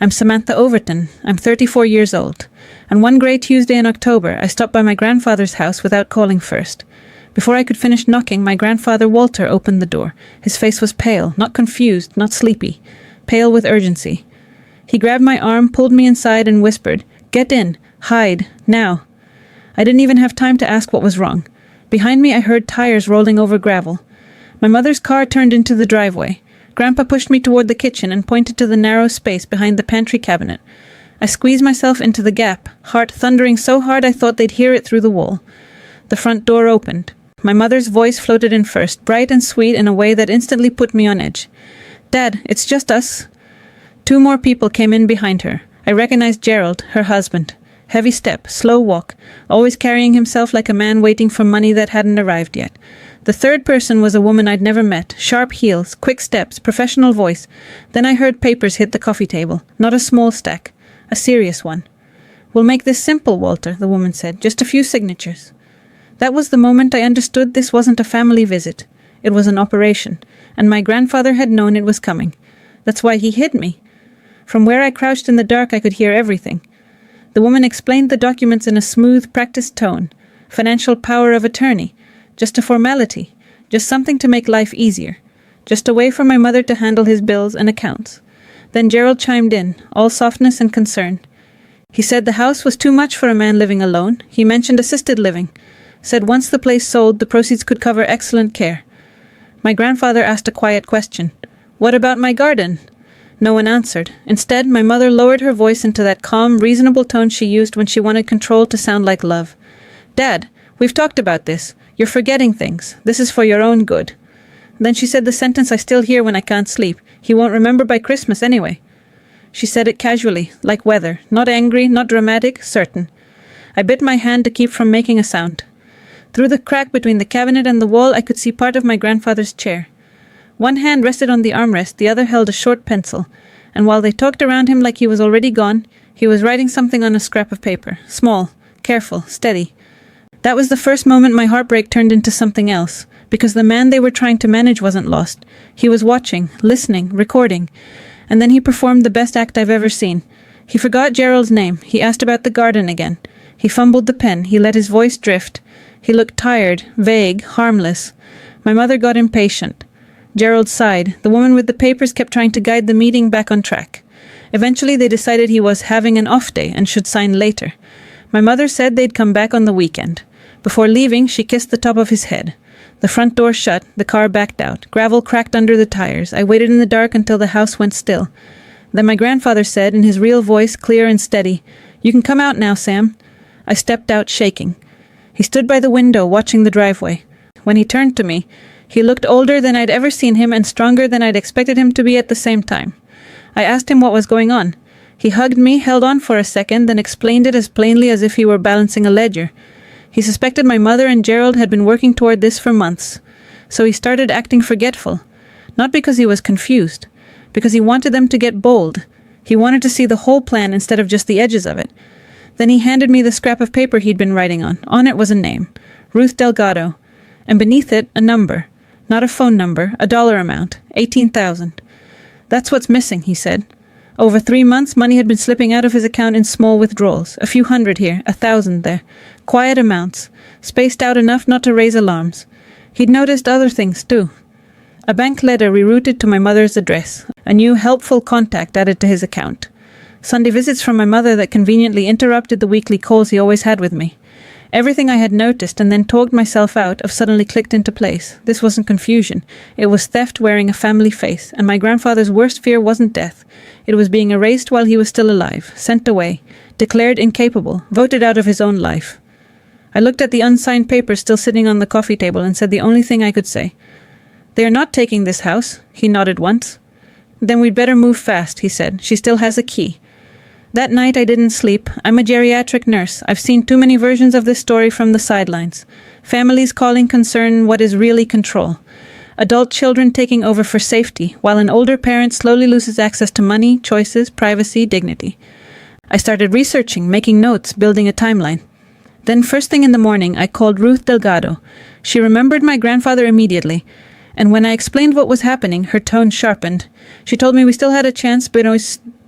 I'm Samantha Overton. I'm 34 years old. And one grey Tuesday in October, I stopped by my grandfather's house without calling first. Before I could finish knocking, my grandfather Walter opened the door. His face was pale, not confused, not sleepy, pale with urgency. He grabbed my arm, pulled me inside, and whispered, "Get in. Hide. Now." I didn't even have time to ask what was wrong. Behind me, I heard tires rolling over gravel. My mother's car turned into the driveway. Grandpa pushed me toward the kitchen and pointed to the narrow space behind the pantry cabinet. I squeezed myself into the gap, heart thundering so hard I thought they'd hear it through the wall. The front door opened. My mother's voice floated in first, bright and sweet in a way that instantly put me on edge. "Dad, it's just us." 2 more people came in behind her. I recognized Gerald, her husband. Heavy step, slow walk, always carrying himself like a man waiting for money that hadn't arrived yet. The third person was a woman I'd never met. Sharp heels, quick steps, professional voice. Then I heard papers hit the coffee table. Not a small stack. A serious one. "We'll make this simple, Walter," the woman said. "Just a few signatures." That was the moment I understood this wasn't a family visit. It was an operation, and my grandfather had known it was coming. That's why he hid me. From where I crouched in the dark, I could hear everything. The woman explained the documents in a smooth, practiced tone. Financial power of attorney. Just a formality. Just something to make life easier. Just a way for my mother to handle his bills and accounts. Then Gerald chimed in, all softness and concern. He said the house was too much for a man living alone. He mentioned assisted living. Said once the place sold, the proceeds could cover excellent care. My grandfather asked a quiet question. "What about my garden?" No one answered. Instead, my mother lowered her voice into that calm, reasonable tone she used when she wanted control to sound like love. "Dad, we've talked about this. You're forgetting things. This is for your own good." Then she said the sentence I still hear when I can't sleep. "He won't remember by Christmas anyway." She said it casually, like weather. Not angry, not dramatic, certain. I bit my hand to keep from making a sound. Through the crack between the cabinet and the wall, I could see part of my grandfather's chair. One hand rested on the armrest, the other held a short pencil, and while they talked around him like he was already gone, he was writing something on a scrap of paper. Small, careful, steady. That was the first moment my heartbreak turned into something else, because the man they were trying to manage wasn't lost. He was watching, listening, recording, and then he performed the best act I've ever seen. He forgot Gerald's name. He asked about the garden again. He fumbled the pen. He let his voice drift. He looked tired, vague, harmless. My mother got impatient. Gerald sighed. The woman with the papers kept trying to guide the meeting back on track. Eventually they decided he was having an off day and should sign later. My mother said they'd come back on the weekend. Before leaving, she kissed the top of his head. The front door shut, the car backed out. Gravel cracked under the tires. I waited in the dark until the house went still. Then my grandfather said, in his real voice, clear and steady, "You can come out now, Sam." I stepped out, shaking. He stood by the window, watching the driveway. When he turned to me, he looked older than I'd ever seen him and stronger than I'd expected him to be at the same time. I asked him what was going on. He hugged me, held on for a second, then explained it as plainly as if he were balancing a ledger. He suspected my mother and Gerald had been working toward this for months. So he started acting forgetful. Not because he was confused, because he wanted them to get bold. He wanted to see the whole plan instead of just the edges of it. Then he handed me the scrap of paper he'd been writing on. On it was a name, Ruth Delgado, and beneath it a number. Not a phone number, a dollar amount, 18,000. "That's what's missing," he said. Over 3 months, money had been slipping out of his account in small withdrawals. A few hundred here, 1,000 there. Quiet amounts, spaced out enough not to raise alarms. He'd noticed other things, too. A bank letter rerouted to my mother's address. A new helpful contact added to his account. Sunday visits from my mother that conveniently interrupted the weekly calls he always had with me. Everything I had noticed and then talked myself out of suddenly clicked into place. This wasn't confusion. It was theft wearing a family face, and my grandfather's worst fear wasn't death. It was being erased while he was still alive, sent away, declared incapable, voted out of his own life. I looked at the unsigned papers still sitting on the coffee table and said the only thing I could say. "They are not taking this house," he nodded once. "Then we'd better move fast," he said. "She still has a key." That night I didn't sleep. I'm a geriatric nurse. I've seen too many versions of this story from the sidelines. Families calling concern what is really control. Adult children taking over for safety, while an older parent slowly loses access to money, choices, privacy, dignity. I started researching, making notes, building a timeline. Then first thing in the morning, I called Ruth Delgado. She remembered my grandfather immediately, and when I explained what was happening, her tone sharpened. She told me we still had a chance,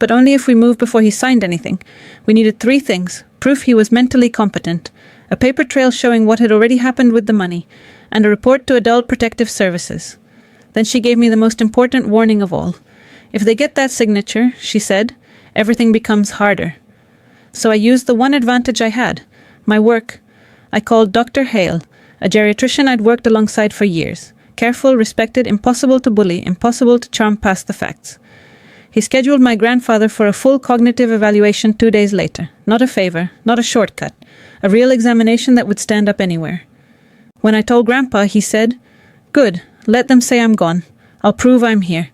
but only if we moved before he signed anything. We needed 3 things: proof he was mentally competent, a paper trail showing what had already happened with the money, and a report to Adult Protective Services. Then she gave me the most important warning of all. If they get that signature, she said, everything becomes harder. So I used the one advantage I had, my work. I called Dr. Hale, a geriatrician I'd worked alongside for years. Careful, respected, impossible to bully, impossible to charm past the facts. He scheduled my grandfather for a full cognitive evaluation 2 days later. Not a favor, not a shortcut. A real examination that would stand up anywhere. When I told Grandpa, he said, "Good, let them say I'm gone. I'll prove I'm here."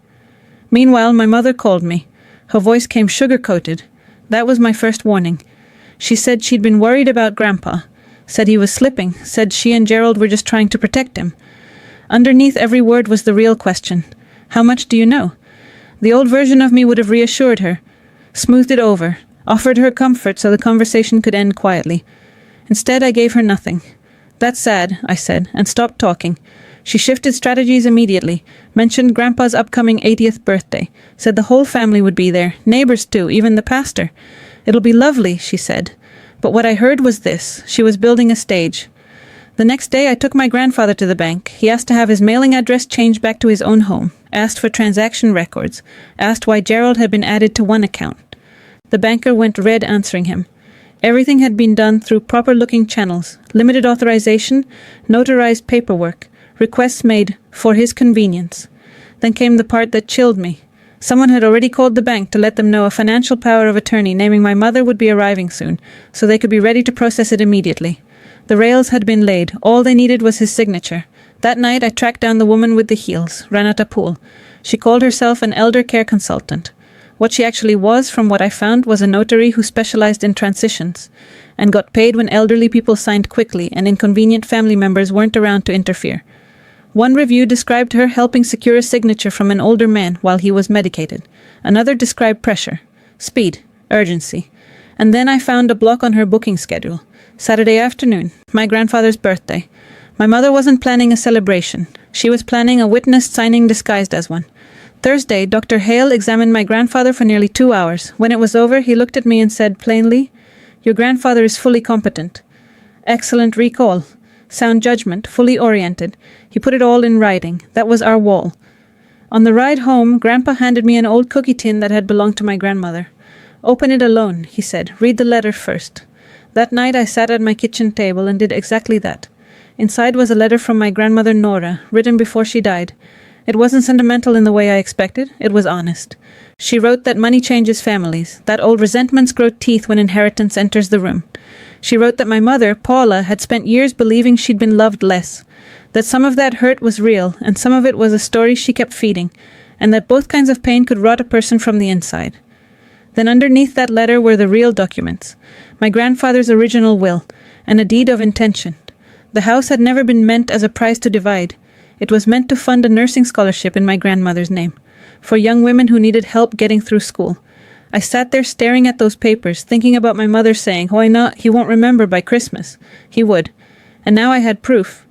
Meanwhile, my mother called me. Her voice came sugar-coated. That was my first warning. She said she'd been worried about Grandpa, said he was slipping, said she and Gerald were just trying to protect him. Underneath every word was the real question. How much do you know? The old version of me would have reassured her, smoothed it over, offered her comfort so the conversation could end quietly. Instead, I gave her nothing. "That's sad," I said, and stopped talking. She shifted strategies immediately, mentioned Grandpa's upcoming 80th birthday, said the whole family would be there, neighbors too, even the pastor. "It'll be lovely," she said. But what I heard was this: she was building a stage. The next day I took my grandfather to the bank. He asked to have his mailing address changed back to his own home, asked for transaction records, asked why Gerald had been added to one account. The banker went red answering him. Everything had been done through proper-looking channels, limited authorization, notarized paperwork, requests made for his convenience. Then came the part that chilled me. Someone had already called the bank to let them know a financial power of attorney naming my mother would be arriving soon, so they could be ready to process it immediately. The rails had been laid. All they needed was his signature. That night I tracked down the woman with the heels, Ranata Pool. She called herself an elder care consultant. What she actually was, from what I found, was a notary who specialized in transitions and got paid when elderly people signed quickly and inconvenient family members weren't around to interfere. One review described her helping secure a signature from an older man while he was medicated. Another described pressure, speed, urgency. And then I found a block on her booking schedule. Saturday afternoon, my grandfather's birthday. My mother wasn't planning a celebration. She was planning a witness signing disguised as one. Thursday, Dr. Hale examined my grandfather for nearly 2 hours. When it was over, he looked at me and said plainly, "Your grandfather is fully competent. Excellent recall. Sound judgment, fully oriented." He put it all in writing. That was our wall. On the ride home, Grandpa handed me an old cookie tin that had belonged to my grandmother. "Open it alone," he said. "Read the letter first." That night I sat at my kitchen table and did exactly that. Inside was a letter from my grandmother Nora, written before she died. It wasn't sentimental in the way I expected. It was honest. She wrote that money changes families, that old resentments grow teeth when inheritance enters the room. She wrote that my mother, Paula, had spent years believing she'd been loved less, that some of that hurt was real and some of it was a story she kept feeding, and that both kinds of pain could rot a person from the inside. Then underneath that letter were the real documents, my grandfather's original will, and a deed of intention. The house had never been meant as a prize to divide. It was meant to fund a nursing scholarship in my grandmother's name, for young women who needed help getting through school. I sat there staring at those papers, thinking about my mother saying, "Why not? He won't remember by Christmas." He would. And now I had proof.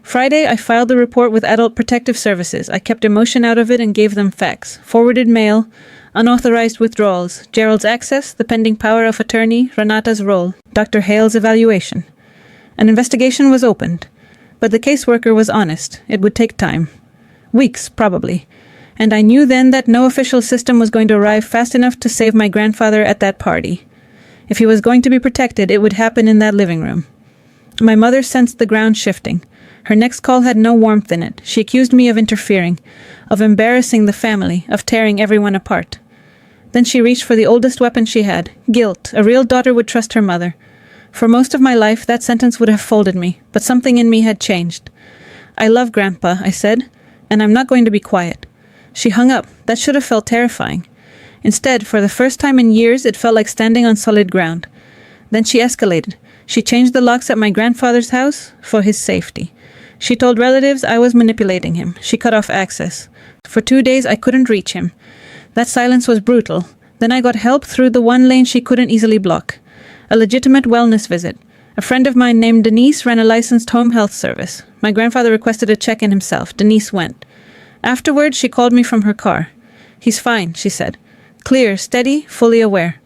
Friday, I filed the report with Adult Protective Services. I kept emotion out of it and gave them facts. Forwarded mail, unauthorized withdrawals, Gerald's access, the pending power of attorney, Renata's role, Dr. Hale's evaluation. An investigation was opened. But the caseworker was honest. It would take time. Weeks, probably. And I knew then that no official system was going to arrive fast enough to save my grandfather at that party. If he was going to be protected, it would happen in that living room. My mother sensed the ground shifting. Her next call had no warmth in it. She accused me of interfering, of embarrassing the family, of tearing everyone apart. Then she reached for the oldest weapon she had, guilt. A real daughter would trust her mother. For most of my life, that sentence would have folded me, but something in me had changed. "I love Grandpa," I said, "and I'm not going to be quiet." She hung up. That should have felt terrifying. Instead, for the first time in years, it felt like standing on solid ground. Then she escalated. She changed the locks at my grandfather's house for his safety. She told relatives I was manipulating him. She cut off access. For 2 days, I couldn't reach him. That silence was brutal. Then I got help through the one lane she couldn't easily block. A legitimate wellness visit. A friend of mine named Denise ran a licensed home health service. My grandfather requested a check-in himself. Denise went. Afterwards, she called me from her car. "He's fine," she said. Clear, steady, fully aware.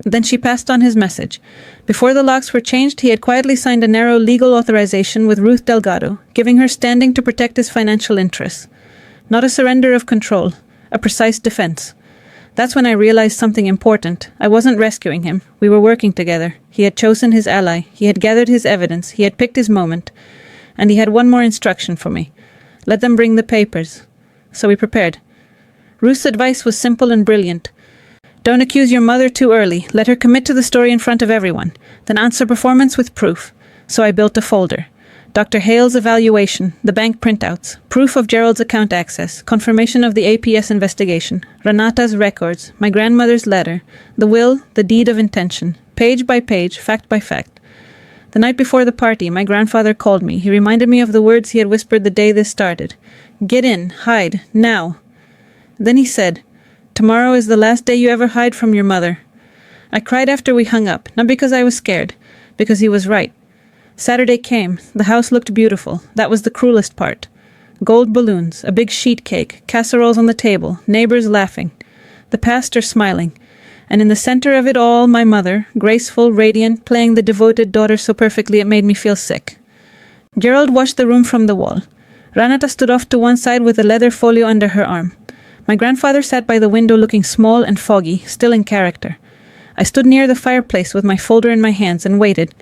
Then she passed on his message. Before the locks were changed, he had quietly signed a narrow legal authorization with Ruth Delgado, giving her standing to protect his financial interests. Not a surrender of control, a precise defense. That's when I realized something important. I wasn't rescuing him. We were working together. He had chosen his ally. He had gathered his evidence. He had picked his moment. And he had one more instruction for me. Let them bring the papers. So we prepared. Ruth's advice was simple and brilliant. Don't accuse your mother too early. Let her commit to the story in front of everyone. Then answer performance with proof. So I built a folder. Dr. Hale's evaluation, the bank printouts, proof of Gerald's account access, confirmation of the APS investigation, Renata's records, my grandmother's letter, the will, the deed of intention, page by page, fact by fact. The night before the party, my grandfather called me. He reminded me of the words he had whispered the day this started. Get in, hide, now. Then he said, tomorrow is the last day you ever hide from your mother. I cried after we hung up, not because I was scared, because he was right. Saturday came. The house looked beautiful. That was the cruelest part. Gold balloons, a big sheet cake, casseroles on the table, neighbors laughing, the pastor smiling, and in the center of it all, my mother, graceful, radiant, playing the devoted daughter so perfectly it made me feel sick. Gerald watched the room from the wall. Renata stood off to one side with a leather folio under her arm. My grandfather sat by the window looking small and foggy, still in character. I stood near the fireplace with my folder in my hands and waited.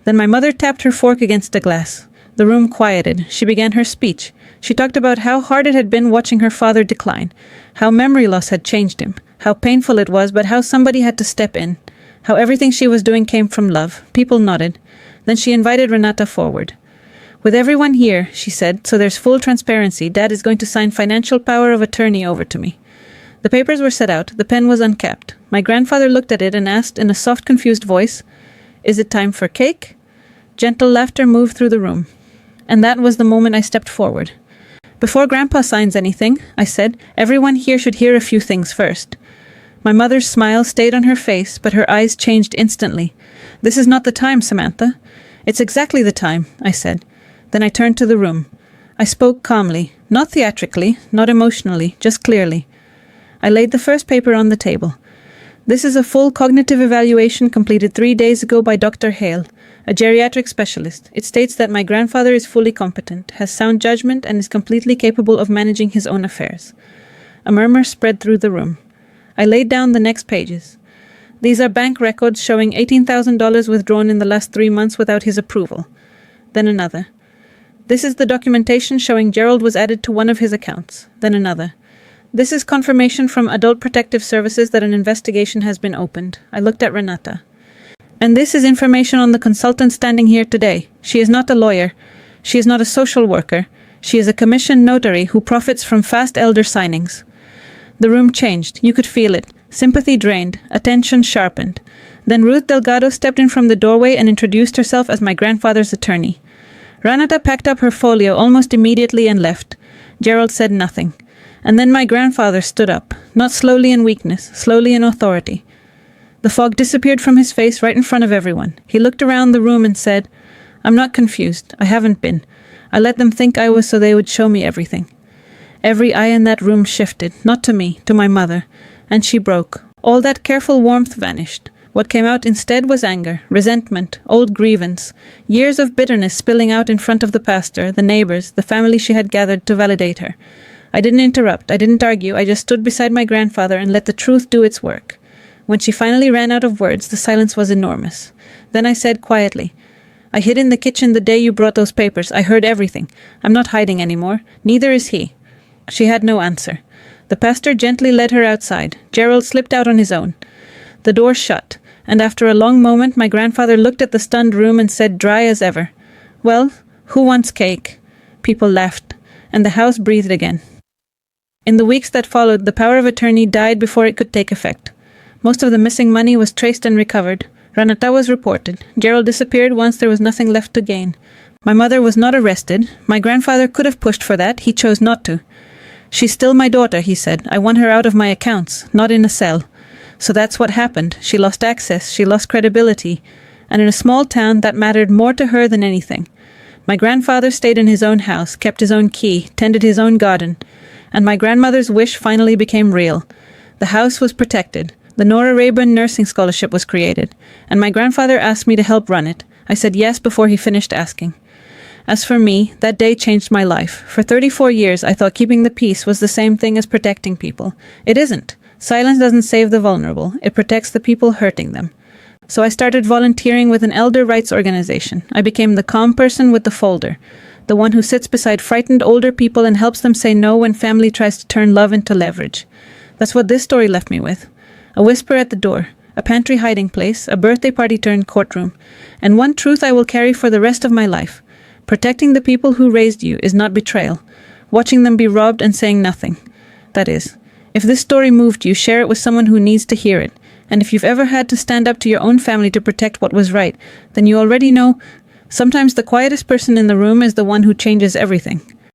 Then my mother tapped her fork against the glass. The room quieted. She began her speech. She talked about how hard it had been watching her father decline, how memory loss had changed him, how painful it was, but how somebody had to step in, how everything she was doing came from love. People nodded. Then she invited Renata forward. With everyone here, she said, so there's full transparency, Dad is going to sign financial power of attorney over to me. The papers were set out. The pen was uncapped. My grandfather looked at it and asked in a soft, confused voice, is it time for cake? Gentle laughter moved through the room. And that was the moment I stepped forward. Before Grandpa signs anything, I said, everyone here should hear a few things first. My mother's smile stayed on her face, but her eyes changed instantly. This is not the time, Samantha. It's exactly the time, I said. Then I turned to the room. I spoke calmly, not theatrically, not emotionally, just clearly. I laid the first paper on the table. This is a full cognitive evaluation completed 3 days ago by Dr. Hale, a geriatric specialist. It states that my grandfather is fully competent, has sound judgment, and is completely capable of managing his own affairs. A murmur spread through the room. I laid down the next pages. These are bank records showing $18,000 withdrawn in the last 3 months without his approval. Then another. This is the documentation showing Gerald was added to one of his accounts. Then another. This is confirmation from Adult Protective Services that an investigation has been opened. I looked at Renata. And this is information on the consultant standing here today. She is not a lawyer. She is not a social worker. She is a commissioned notary who profits from fast elder signings. The room changed. You could feel it. Sympathy drained. Attention sharpened. Then Ruth Delgado stepped in from the doorway and introduced herself as my grandfather's attorney. Renata packed up her folio almost immediately and left. Gerald said nothing. And then my grandfather stood up, not slowly in weakness, slowly in authority. The fog disappeared from his face right in front of everyone. He looked around the room and said, I'm not confused. I haven't been. I let them think I was so they would show me everything. Every eye in that room shifted, not to me, to my mother, and she broke. All that careful warmth vanished. What came out instead was anger, resentment, old grievance, years of bitterness spilling out in front of the pastor, the neighbors, the family she had gathered to validate her. I didn't interrupt, I didn't argue, I just stood beside my grandfather and let the truth do its work. When she finally ran out of words, the silence was enormous. Then I said quietly, I hid in the kitchen the day you brought those papers. I heard everything. I'm not hiding anymore. Neither is he. She had no answer. The pastor gently led her outside. Gerald slipped out on his own. The door shut, and after a long moment my grandfather looked at the stunned room and said dry as ever, Well, who wants cake? People laughed, and the house breathed again. In the weeks that followed, the power of attorney died before it could take effect. Most of the missing money was traced and recovered. Renata was reported. Gerald disappeared once there was nothing left to gain. My mother was not arrested. My grandfather could have pushed for that. He chose not to. She's still my daughter, he said. I want her out of my accounts, not in a cell. So that's what happened. She lost access. She lost credibility. And in a small town, that mattered more to her than anything. My grandfather stayed in his own house, kept his own key, tended his own garden. And my grandmother's wish finally became real. The house was protected. The Nora Rayburn Nursing Scholarship was created, and my grandfather asked me to help run it. I said yes before he finished asking. As for me, that day changed my life. For 34 years, I thought keeping the peace was the same thing as protecting people. It isn't. Silence doesn't save the vulnerable. It protects the people hurting them. So I started volunteering with an elder rights organization. I became the calm person with the folder, the one who sits beside frightened older people and helps them say no when family tries to turn love into leverage. That's what this story left me with. A whisper at the door, a pantry hiding place, a birthday party turned courtroom, and one truth I will carry for the rest of my life. Protecting the people who raised you is not betrayal. Watching them be robbed and saying nothing. That is. If this story moved you, share it with someone who needs to hear it. And if you've ever had to stand up to your own family to protect what was right, then you already know sometimes the quietest person in the room is the one who changes everything.